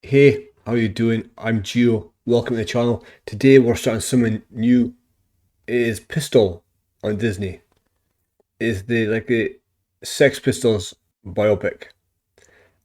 Hey, how you doing? I'm Gio. Welcome to the channel. Today we're starting something new. It is Pistol on Disney. It's the Sex Pistols biopic.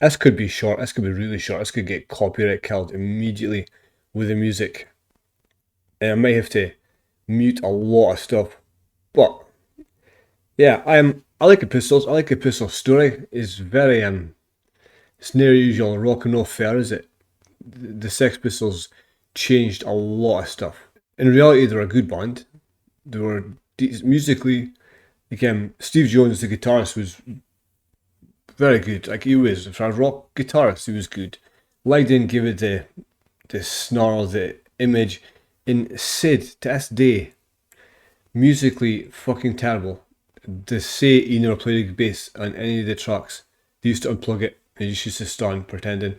This could be short. This could be really short. This could get copyright killed immediately with the music, and I might have to mute a lot of stuff. But yeah, I like the Pistols. I like the Pistols story. It's very it's near usual rock and roll fare, is it? The Sex Pistols changed a lot of stuff. In reality, they're a good band. They were musically, again, Steve Jones, the guitarist, was very good. Like he was, for a rock guitarist, he was good. Lydon gave it the snarl, the image. In Sid, to this day, musically fucking terrible. To say he never played bass on any of the tracks, they used to unplug it and you used to stand pretending.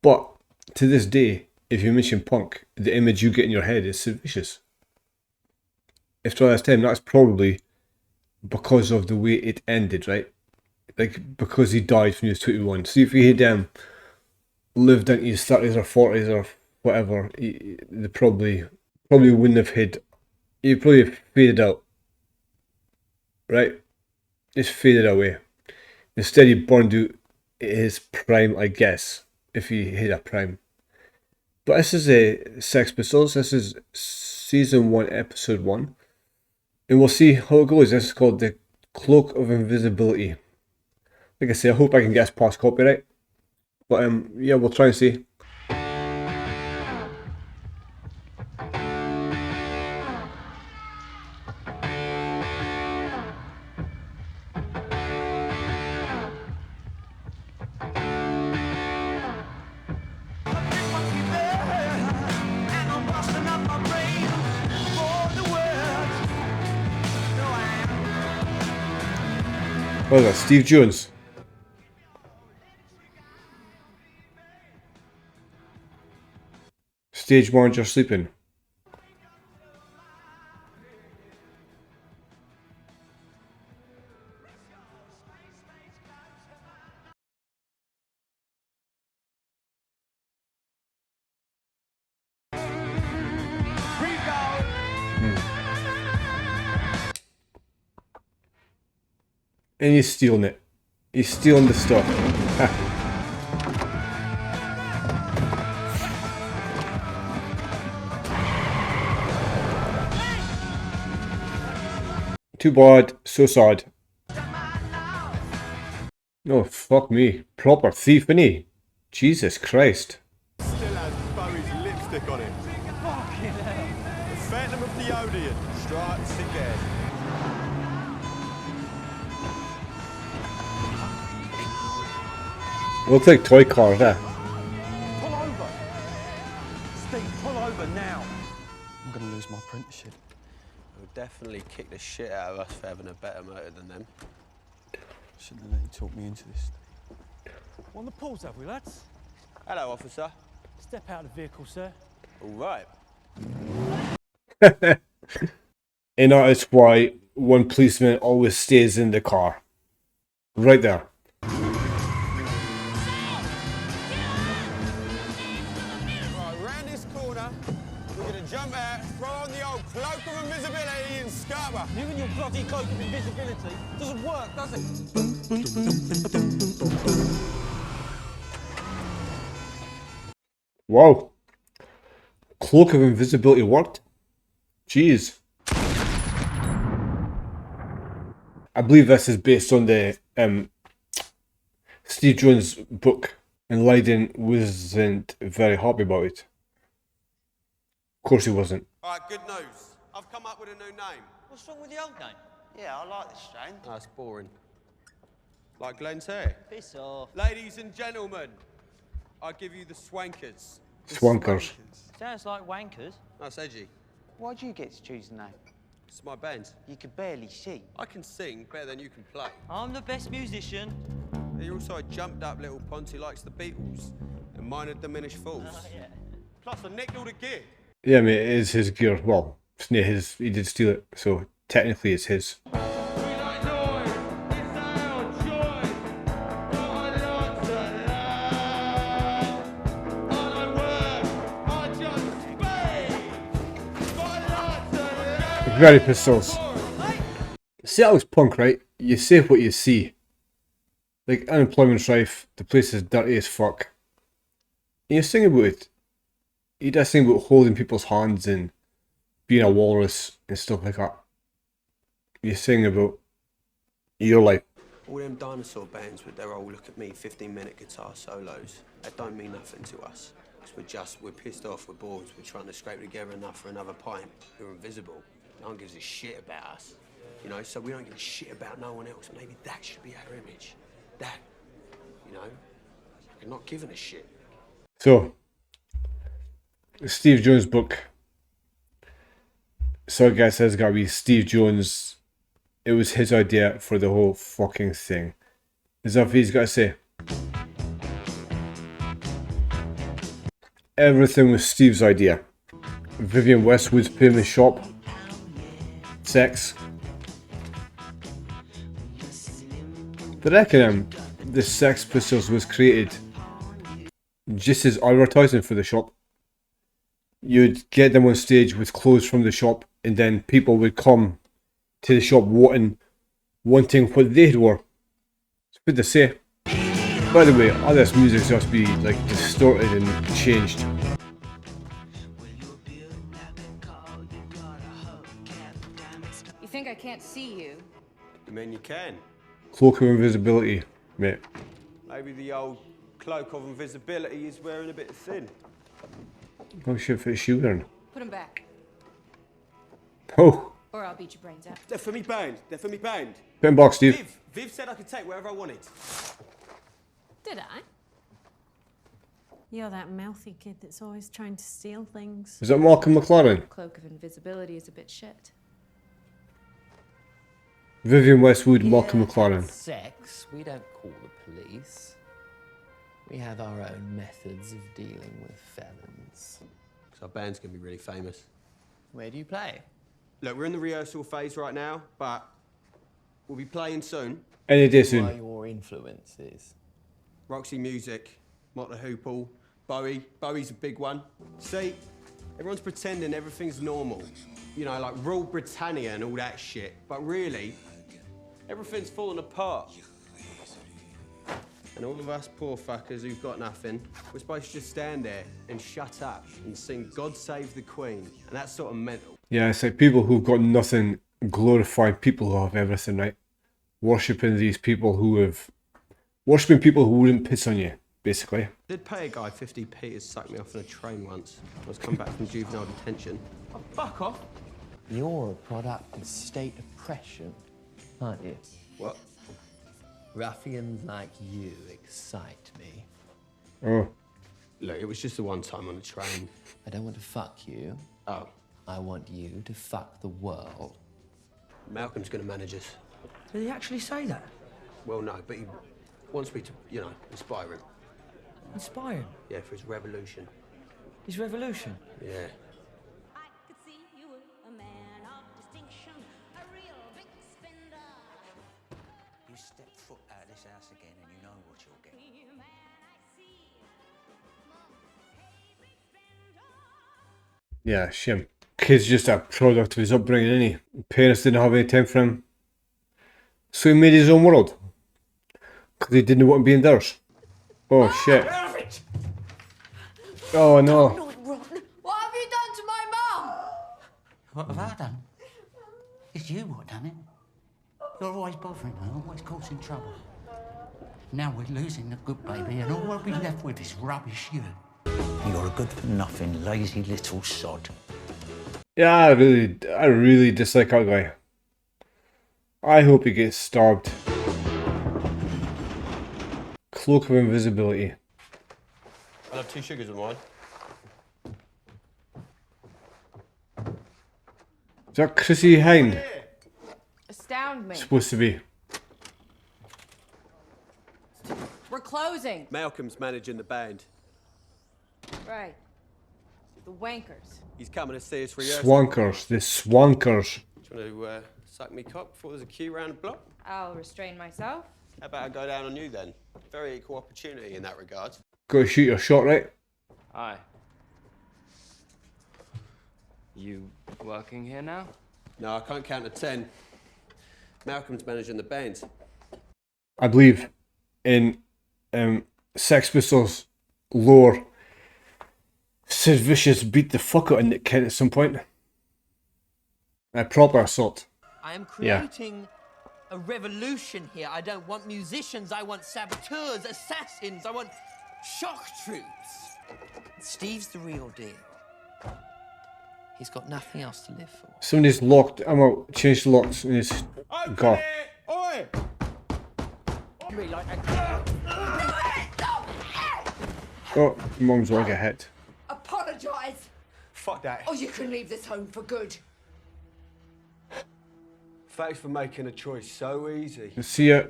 But to this day, if you mention punk, the image you get in your head is Sid Vicious. After all this time, that's probably because of the way it ended, right? Like, because he died when he was 21. See, if he had lived into his 30s or 40s or whatever, they probably wouldn't have had, he'd probably have faded out, right? Just faded away. Instead, he burned out his prime, I guess, if he had a prime. But this is a Sex Pistols. This is season 1, episode 1, and we'll see how it goes. This is called the Cloak of Invisibility. Like I say, I hope I can get us past copyright. But yeah, we'll try and see. What is that, Steve Jones? Stage manager sleeping. And he's stealing it. He's stealing the stuff. Too bad, so sad. Oh, fuck me. Proper thief, innit? Jesus Christ. Still has Bowie's lipstick on it. Fucking hell. The Phantom of the Odeon strikes again. Looks like toy cars, eh? Pull over. Steve, pull over now. I'm gonna lose my apprenticeship. They'll definitely kick the shit out of us for having a better motor than them. Shouldn't have let you talk me into this. On the pause, have we, lads? Hello, officer. Step out of the vehicle, sir. All right. And that is why one policeman always stays in the car. Right there. Right, round this corner, we're going to jump out, throw on the old cloak of invisibility and scupper. You and your bloody cloak of invisibility doesn't work, does it? Wow. Cloak of Invisibility worked? Jeez. I believe this is based on the Steve Jones book, and Lydon wasn't very happy about it. Of course he wasn't. All right, good news. I've come up with a new name. What's wrong with the old name? Yeah, I like this strain. That's boring. Like Glenn's hair. Piss off. Ladies and gentlemen, I give you the Swankers. Swankers. Sounds like wankers. That's edgy. Why'd you get to choose the name? It's my band. You could barely see. I can sing better than you can play. I'm the best musician. You're also a jumped up little ponce who likes the Beatles and minor diminished fools. Yeah. Plus, I nicked all the gear. Yeah, I mean, it is his gear. Well, it's not his. He did steal it, so technically it's his. Very pistols. Seattle's punk, right? You say what you see. Like, unemployment's rife, the place is dirty as fuck. And you sing about it. You just sing about holding people's hands and being a walrus and stuff like that. You sing about your life. All them dinosaur bands with their old look at me 15-minute guitar solos, that don't mean nothing to us. Because we're pissed off, we're bored, we're trying to scrape together enough for another pint. We're invisible. No one gives a shit about us. You know, so we don't give a shit about no one else. Maybe that should be our image. That, you know, we're not giving a shit. So, Steve Jones' book. So I guess it's gotta be Steve Jones. It was his idea for the whole fucking thing. Is that what he's got to say? Everything was Steve's idea. Vivienne Westwood's put in the shop. Sex. I reckon the Sex Pistols was created just as advertising for the shop. You'd get them on stage with clothes from the shop, and then people would come to the shop wanting what they wore. It's good to say. By the way, all this music's just be like distorted and changed. You think I can't see you? I mean, you can. Cloak of invisibility, mate. Maybe the old cloak of invisibility is wearing a bit thin. Oh shit, for shoe wearing. Put him back, Oh, or I'll beat your brains out. They're for me band. They're for me band. pin box, Steve. Viv said I could take wherever I wanted. Did I? You're that mouthy kid that's always trying to steal things. Is that Malcolm McLaren? Cloak of invisibility is a bit shit. Vivienne Westwood, Malcolm McLaren. Sex, we don't call the police. We have our own methods of dealing with felons. So our band's gonna be really famous. Where do you play? Look, we're in the rehearsal phase right now, but we'll be playing soon. Any day Who are soon. your influences? Roxy Music, Motley Hoople, Bowie. Bowie's a big one. See, everyone's pretending everything's normal. You know, like Rule Britannia and all that shit. But really, everything's falling apart. And all of us poor fuckers who've got nothing, we're supposed to just stand there and shut up and sing God Save the Queen. And that's sort of mental. Yeah, it's like people who've got nothing glorify people who have everything, right? Worshipping these people who have... Worshipping people who wouldn't piss on you, basically. I did pay a guy 50p to suck me off on a train once. I was coming back from juvenile detention. Oh, fuck off. You're a product of state oppression, aren't you? What? Ruffians like you excite me. Oh. Look, it was just the one time on the train. I don't want to fuck you. Oh, I want you to fuck the world. Malcolm's gonna manage us. Did he actually say that? Well, no, but he wants me to, you know, inspire him. Inspire him? Yeah, for his revolution. His revolution? Yeah. I could see you were a man of distinction, a real big spender. You step foot out of this house again and you know what you'll get. Man, I see. Hey, big spender. Yeah, shame. Kid's just a product of his upbringing, isn't he? Parents didn't have any time for him. So he made his own world. Because he didn't want to be in theirs. Oh, shit. Oh, no. What have you done to my mum? What have I done? It's you what done it. You're always bothering her, always causing trouble. Now we're losing the good baby and all we'll be left with is rubbish you. You're a good-for-nothing, lazy little sod. Yeah, I really dislike that guy. I hope he gets stabbed. Cloak of invisibility. I'll have 2 sugars with mine. Is that Chrissy Hind? Astound me. Supposed to be. We're closing. Malcolm's managing the band. Right. The wankers. He's coming to see us for rehearsal. Swankers. The Swankers. Do you want to suck me cock before there's a queue round the block? I'll restrain myself. How about I go down on you then? Very equal opportunity in that regard. Got to shoot your shot, right? Hi. You working here now? No, I can't count to 10. Malcolm's managing the band. I believe in Sex Pistols lore, Sid Vicious beat the fuck out of Nick Kent at some point. A proper assault. I am Yeah. creating a revolution here. I don't want musicians, I want saboteurs, assassins, I want shock troops. Steve's the real deal. He's got nothing else to live for. Somebody's locked. I'm out. Change the locks in his car. Oi! Oh, Mum's gonna get hit. Apologise, Fuck that. or you can leave this home for good. Thanks for making a choice so easy. See ya.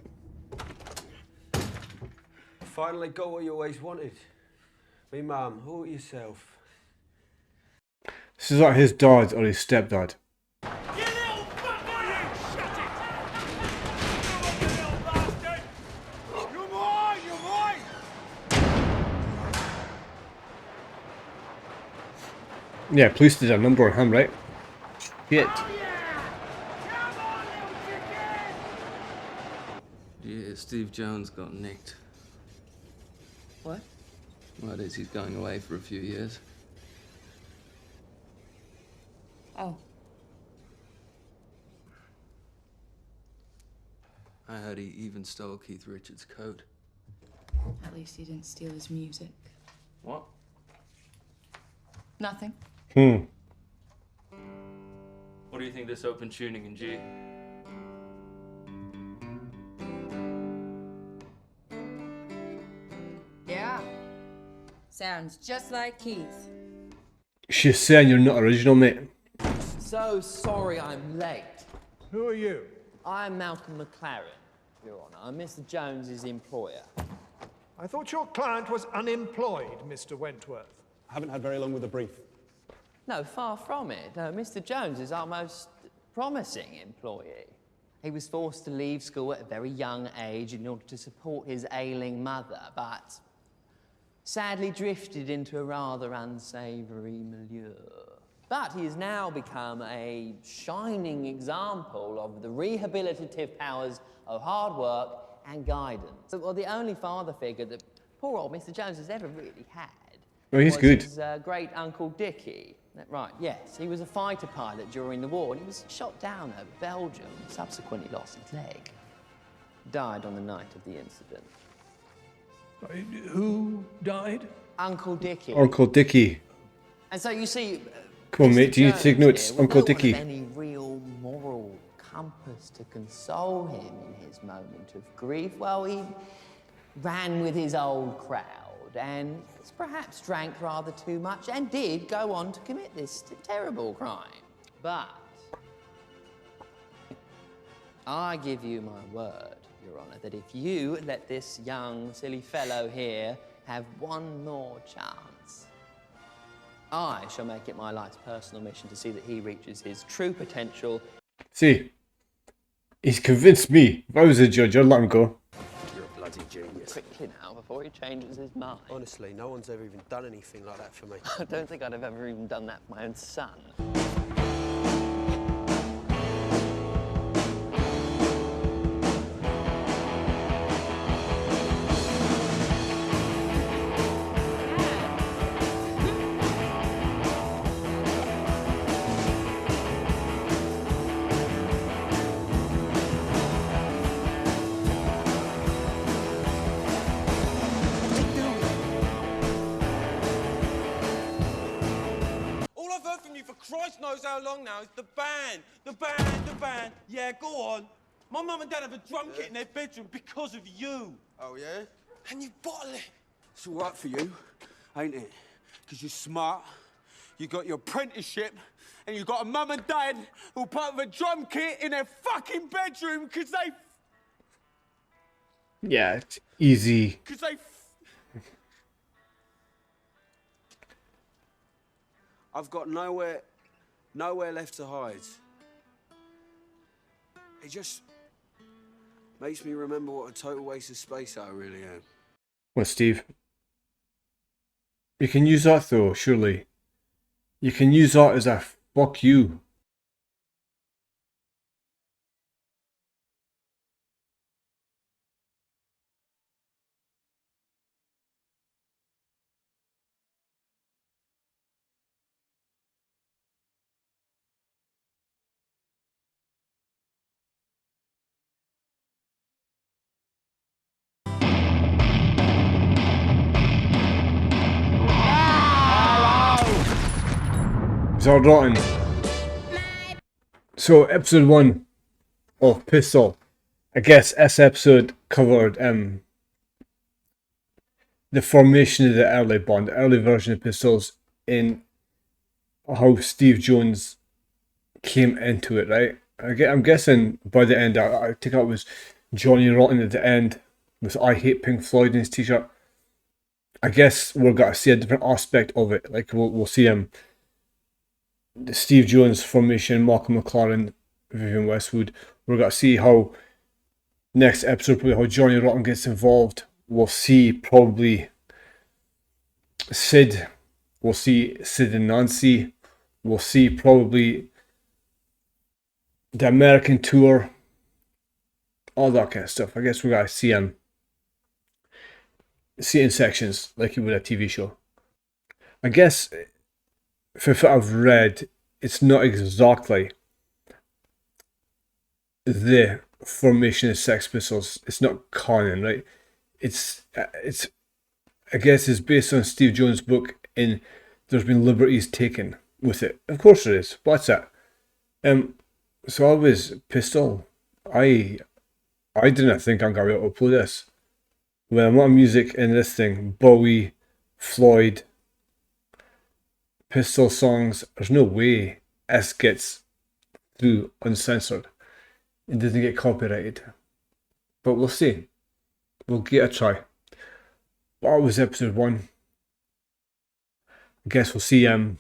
Finally got what you always wanted. Me mum, all yourself. This is like his dad or his stepdad. Yeah, police did a number on him, right? Shit. Yeah, Steve Jones got nicked. What? Word is he's going away for a few years. Oh. I heard he even stole Keith Richards' coat. At least he didn't steal his music. What? Nothing. Hmm. What do you think this open tuning in G? Yeah. Sounds just like Keith. She's saying you're not original, mate. So sorry I'm late. Who are you? I'm Malcolm McLaren, Your Honour. I'm Mr. Jones's employer. I thought your client was unemployed, Mr. Wentworth. I haven't had very long with the brief. No, far from it. No, Mr. Jones is our most promising employee. He was forced to leave school at a very young age in order to support his ailing mother, but sadly drifted into a rather unsavoury milieu. But he has now become a shining example of the rehabilitative powers of hard work and guidance. Well, the only father figure that poor old Mr. Jones has ever really had Oh, he's was good. his great uncle Dickie. Right, yes. He was a fighter pilot during the war and he was shot down over Belgium and subsequently lost his leg. Died on the night of the incident. Who died? Uncle Dickie. Uncle Dickie. And so you see... Come on, Mr. mate. Do you need to take Jones notes? here was Uncle no one Dickie. of any real moral compass to console him in his moment of grief. Well, he ran with his old crowd and perhaps drank rather too much and did go on to commit this terrible crime. But I give you my word, Your Honour, that if you let this young, silly fellow here have one more chance, I shall make it my life's personal mission to see that he reaches his true potential. See, he's convinced me. If I was a judge, I'd let him go. You're a bloody genius. Quickly now, before he changes his mind. Honestly, no one's ever even done anything like that for me. I don't think I'd have ever even done that for my own son. All I've heard from you for Christ knows how long now is the band, the band, the band. Yeah, go on. My mum and dad have a drum kit in their bedroom because of you. Oh, yeah? And you bottle it. It's all right for you, ain't it? Because you're smart, you got your apprenticeship, and you got a mum and dad who put up a drum kit in their fucking bedroom because they... Yeah, it's easy. Because they... I've got nowhere left to hide. It just makes me remember what a total waste of space I really am. Well, Steve, you can use that though, surely. You can use that as a fuck you. It's all rotten. So episode 1 of Pistol. I guess this episode covered the formation of the early Bond, the early version of Pistols, in how Steve Jones came into it, right? I'm guessing by the end, I think it was Johnny Rotten at the end with I Hate Pink Floyd in his t-shirt. I guess we're going to see a different aspect of it. Like we'll see the Steve Jones formation, Malcolm McLaren, Vivienne Westwood. We're going to see how next episode, probably how Johnny Rotten gets involved. We'll see probably Sid. We'll see Sid and Nancy. We'll see probably the American tour. All that kind of stuff. I guess we're going to see see it in sections like you would a TV show. I guess for what I've read, it's not exactly the formation of Sex Pistols. It's not canon, right? It's I guess it's based on Steve Jones' book, and there's been liberties taken with it. Of course there is, but that's it. So I was Pistol. I didn't think I'm gonna be able to upload this. When I'm on music in this thing, Bowie, Floyd, Pistol songs, there's no way this gets through uncensored. It doesn't get copyrighted. But we'll see. We'll give it a try. That was episode 1. I guess we'll see how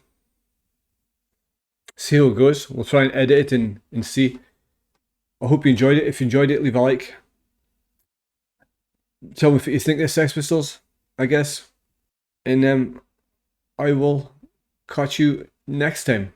it goes. We'll try and edit it and see. I hope you enjoyed it. If you enjoyed it, leave a like. Tell me what you think of the Sex Pistols, I guess. And I will catch you next time.